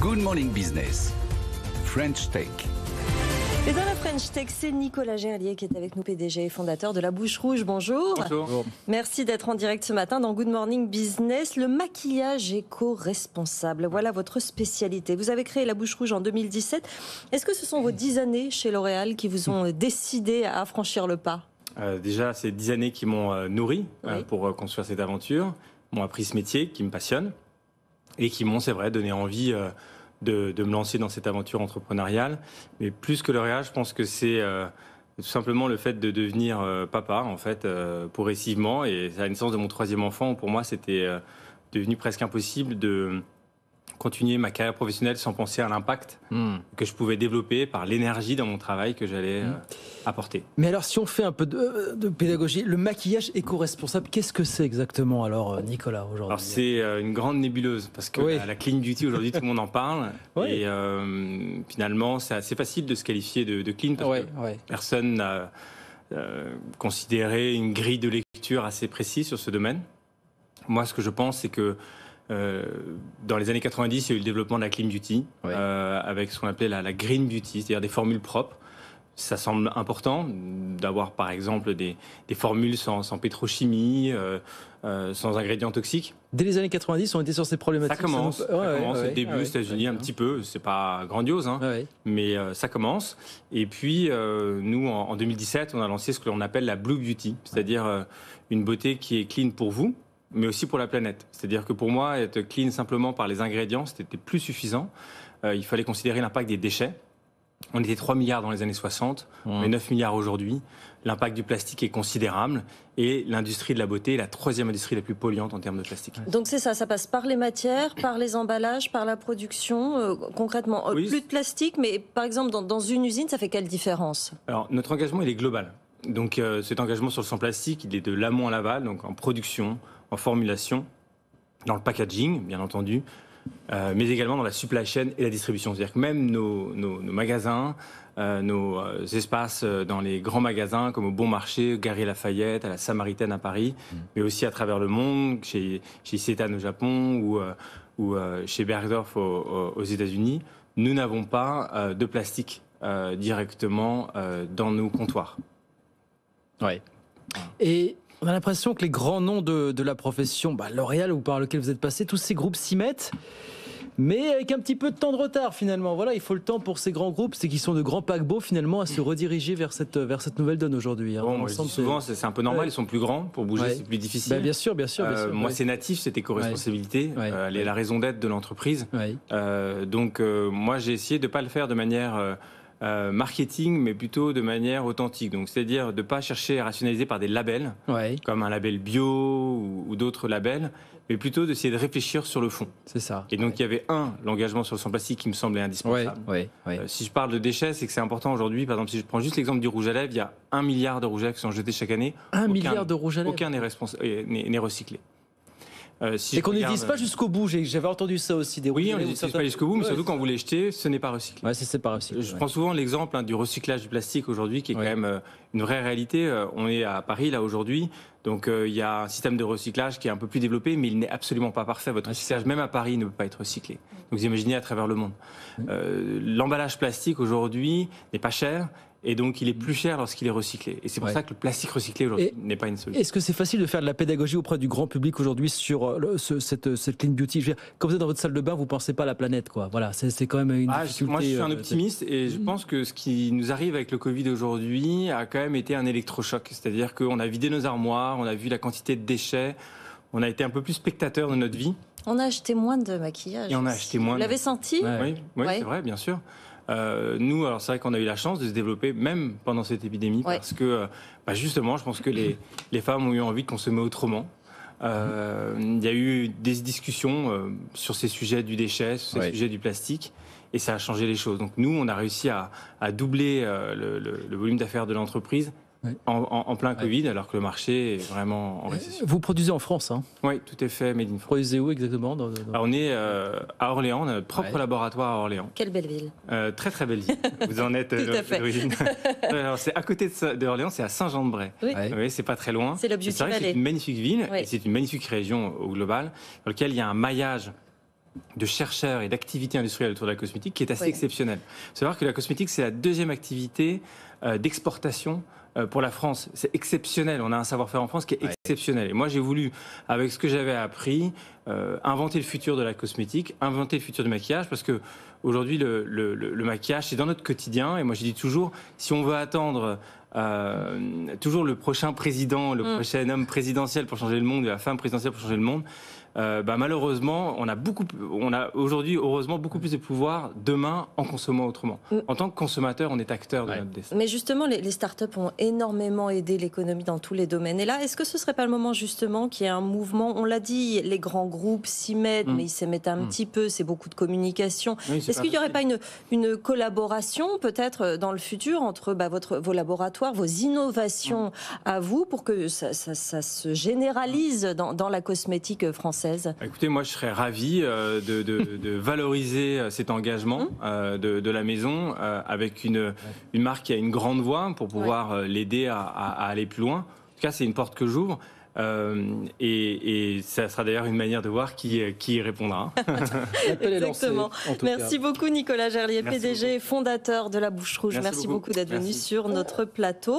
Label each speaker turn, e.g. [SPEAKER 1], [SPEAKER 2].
[SPEAKER 1] Good Morning Business, French Tech.
[SPEAKER 2] Et dans la French Tech, c'est Nicolas Gerlier qui est avec nous, PDG et fondateur de La Bouche Rouge. Bonjour.
[SPEAKER 3] Bonjour.
[SPEAKER 2] Merci d'être en direct ce matin dans Good Morning Business. Le maquillage éco-responsable, voilà votre spécialité. Vous avez créé La Bouche Rouge en 2017. Est-ce que ce sont vos 10 années chez L'Oréal qui vous ont décidé à franchir le pas ?
[SPEAKER 3] Déjà, c'est 10 années qui m'ont nourri pour construire cette aventure, m'ont appris ce métier qui me passionne et qui m'ont, c'est vrai, donné envie de me lancer dans cette aventure entrepreneuriale. Mais plus que L'Oréal, je pense que c'est tout simplement le fait de devenir papa, en fait, progressivement. Et à la naissance de mon 3e enfant, pour moi, c'était devenu presque impossible de continuer ma carrière professionnelle sans penser à l'impact que je pouvais développer par l'énergie dans mon travail que j'allais apporter.
[SPEAKER 4] Mais alors, si on fait un peu de pédagogie, le maquillage éco-responsable, qu'est-ce que c'est exactement alors, Nicolas, aujourd'hui ?
[SPEAKER 3] Alors, c'est une grande nébuleuse, parce que la clean beauty, aujourd'hui, tout le monde en parle. Et finalement, c'est assez facile de se qualifier de clean, parce que personne n'a considéré une grille de lecture assez précise sur ce domaine. Moi, ce que je pense, c'est que dans les années 90, il y a eu le développement de la clean beauty, avec ce qu'on appelait la green beauty, c'est-à-dire des formules propres. Ça semble important d'avoir, par exemple, des formules sans pétrochimie, sans ingrédients toxiques.
[SPEAKER 4] Dès les années 90, on était sur ces problématiques.
[SPEAKER 3] Ça commence. Au début, aux États-Unis, un petit peu. C'est pas grandiose, mais ça commence. Et puis, nous, en 2017, on a lancé ce que l'on appelle la blue beauty, c'est-à-dire une beauté qui est clean pour vous, mais aussi pour la planète. C'est-à-dire que pour moi, être clean simplement par les ingrédients, c'était plus suffisant. Il fallait considérer l'impact des déchets. On était 3 milliards dans les années 60, on est 9 milliards aujourd'hui. L'impact du plastique est considérable et l'industrie de la beauté est la 3e industrie la plus polluante en termes de plastique.
[SPEAKER 2] Donc c'est ça passe par les matières, par les emballages, par la production, concrètement. Plus de plastique, mais par exemple dans une usine, ça fait quelle différence ?
[SPEAKER 3] Alors notre engagement, il est global. Donc cet engagement sur le sans plastique, il est de l'amont à l'aval, donc en production, en formulation, dans le packaging, bien entendu, mais également dans la supply chain et la distribution. C'est-à-dire que même nos magasins, nos espaces dans les grands magasins comme au Bon Marché, Galeries Lafayette, à la Samaritaine à Paris, mais aussi à travers le monde, chez Isetan au Japon ou chez Bergdorf aux États-Unis, nous n'avons pas de plastique directement dans nos comptoirs.
[SPEAKER 4] Et on a l'impression que les grands noms de la profession, L'Oréal ou par lequel vous êtes passé, tous ces groupes s'y mettent, mais avec un petit peu de temps de retard finalement. Voilà, il faut le temps pour ces grands groupes, c'est qu'ils sont de grands paquebots finalement à se rediriger vers cette nouvelle donne aujourd'hui.
[SPEAKER 3] Moi, je dis souvent, c'est un peu normal, ils sont plus grands, pour bouger c'est plus difficile.
[SPEAKER 4] Bien sûr.
[SPEAKER 3] Moi, c'est natif, cette éco-responsabilité, elle est la raison d'être de l'entreprise. Donc, moi, j'ai essayé de ne pas le faire de manière marketing, mais plutôt de manière authentique. Donc, c'est-à-dire de ne pas chercher à rationaliser par des labels, comme un label bio ou d'autres labels, mais plutôt d'essayer de réfléchir sur le fond.
[SPEAKER 4] C'est ça.
[SPEAKER 3] Et donc, il y avait l'engagement sur le sans plastique qui me semblait indispensable. Si je parle de déchets, c'est que c'est important aujourd'hui. Par exemple, si je prends juste l'exemple du rouge à lèvres, il y a 1 milliard de rouges à lèvres qui sont jetés chaque année.
[SPEAKER 4] 1 milliard de rouge à lèvres.
[SPEAKER 3] Aucun n'est recyclé.
[SPEAKER 4] Et qu'on n'utilise pas jusqu'au bout, j'avais entendu ça aussi.
[SPEAKER 3] On n'utilise pas jusqu'au bout, mais surtout quand vous les jetez, ce n'est pas recyclé.
[SPEAKER 4] C'est pas recyclé.
[SPEAKER 3] Je prends souvent l'exemple du recyclage du plastique aujourd'hui, qui est quand même une vraie réalité. On est à Paris, là, aujourd'hui. Donc, il y a un système de recyclage qui est un peu plus développé, mais il n'est absolument pas parfait. Votre recyclage, même à Paris, ne peut pas être recyclé. Donc, vous imaginez à travers le monde. L'emballage plastique, aujourd'hui, n'est pas cher. Et donc, il est plus cher lorsqu'il est recyclé. Et c'est pour ça que le plastique recyclé aujourd'hui n'est pas une solution.
[SPEAKER 4] Est-ce que c'est facile de faire de la pédagogie auprès du grand public aujourd'hui sur cette clean beauty ? Je veux dire, quand vous êtes dans votre salle de bain, vous ne pensez pas à la planète, quoi. Voilà, c'est quand même une difficulté.
[SPEAKER 3] Moi, je suis un optimiste et je pense que ce qui nous arrive avec le Covid aujourd'hui a quand même été un électrochoc. C'est-à-dire qu'on a vidé nos armoires, on a vu la quantité de déchets, on a été un peu plus spectateur de notre vie.
[SPEAKER 2] On a acheté moins de maquillage.
[SPEAKER 3] Et on a acheté moins.
[SPEAKER 2] Vous l'avez senti ?
[SPEAKER 3] Oui, c'est vrai, bien sûr. Nous, alors c'est vrai qu'on a eu la chance de se développer même pendant cette épidémie parce que, justement, je pense que les femmes ont eu envie de consommer autrement. Il y a eu des discussions sur ces sujets du déchet, sur ces sujets du plastique, et ça a changé les choses. Donc nous, on a réussi à doubler le volume d'affaires de l'entreprise en plein Covid, alors que le marché est vraiment en récession.
[SPEAKER 4] Vous produisez en France, hein ?
[SPEAKER 3] Oui, tout est fait made in France.
[SPEAKER 4] Vous produisez où exactement ?
[SPEAKER 3] Alors, on est à Orléans, on a notre propre laboratoire à Orléans.
[SPEAKER 2] Quelle belle ville.
[SPEAKER 3] Très très belle ville. Vous en êtes d'origine. Alors, c'est à côté d'Orléans, c'est à Saint-Jean-de-Bray. Oui, c'est pas très loin.
[SPEAKER 2] C'est l'objectif.
[SPEAKER 3] C'est vrai que c'est une magnifique ville et c'est une magnifique région au global, dans laquelle il y a un maillage de chercheurs et d'activités industrielles autour de la cosmétique qui est assez exceptionnelle. Il faut savoir que la cosmétique, c'est la deuxième activité d'exportation pour la France. C'est exceptionnel. On a un savoir-faire en France qui est exceptionnel. Et moi, j'ai voulu, avec ce que j'avais appris, inventer le futur de la cosmétique, inventer le futur du maquillage, parce que aujourd'hui, le maquillage, c'est dans notre quotidien. Et moi, je dis toujours, si on veut attendre toujours le prochain président, le prochain homme présidentiel pour changer le monde, et la femme présidentielle pour changer le monde, malheureusement, on a aujourd'hui, heureusement, beaucoup plus de pouvoir demain en consommant autrement. En tant que consommateur, on est acteur de notre destin.
[SPEAKER 2] Mais justement, les startups ont énormément aidé l'économie dans tous les domaines. Et là, est-ce que ce serait pas le moment justement qu'il y ait un mouvement? On l'a dit, les grands groupes s'y mettent, mais ils s'y mettent un petit peu. C'est beaucoup de communication. Est-ce qu'il n'y aurait pas une collaboration peut-être dans le futur entre vos laboratoires, vos innovations à vous, pour que ça se généralise dans la cosmétique française?
[SPEAKER 3] Écoutez, moi je serais ravi de valoriser cet engagement de la maison avec une marque qui a une grande voix pour pouvoir l'aider à aller plus loin. En tout cas, c'est une porte que j'ouvre. Et ça sera d'ailleurs une manière de voir qui y répondra.
[SPEAKER 2] Exactement. Merci beaucoup Nicolas Gerlier, PDG et fondateur de La Bouche Rouge. Merci beaucoup d'être venu sur notre plateau.